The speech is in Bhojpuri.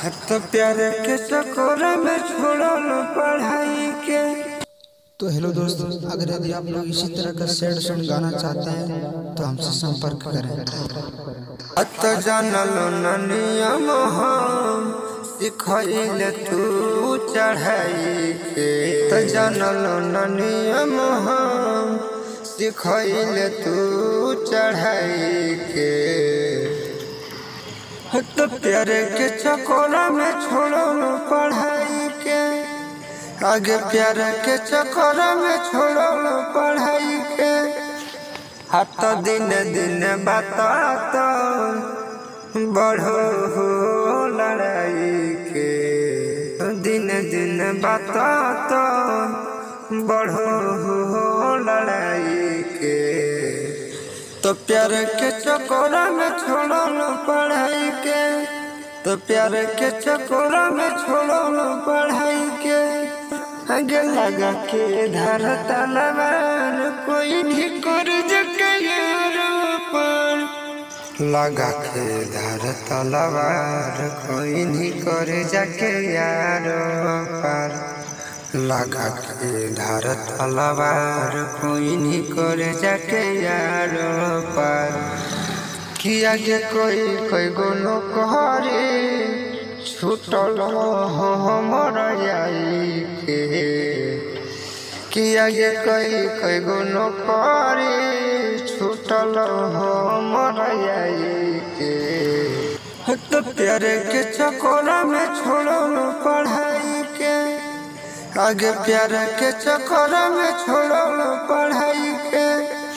तो प्यार के चक्कर में छोड़ल पढ़ाई के। तो हेलो दोस्तों, अगर यदि आप लोग इसी तरह का सैड सॉन्ग गाना चाहते हैं तो हमसे संपर्क करें। अत जानल न नियम हम सिखैले तू चढ़ाई के। त जानल न नियम हम सिखैले तू चढ़ाई के। तो प्यार के चक्कर में छोड़ल पढ़ाई के। आगे प्यार के चक्कर में छोड़ल पढ़ाई के। हाथ दिन दिन बात बढ़ो हो लड़ाई के। दिन दिन बात बढ़ो हो लड़ाई के। तो प्यार के चक्कर में छोड़ल पढ़ाई के। तो प्यार के चक्कर में छोड़ल पढ़ाई के। आगे लगा के धार तलवार कोई भी कर जके यार पर। लगा के धार तलवार कोई नहीं कर जके यार पर। लगा के धार तलवार कोई नहीं कर जके यार पर। कि आगे कोई गुनो कहरे छूटल हमर आई के। कि आगे कोई गुनो कहरे छूटल हमर आई के। तो प्यार के चक्कर में छोड़ल पढ़ाई के। आगे प्यार के चक्कर में छोड़ल पढ़ाई के।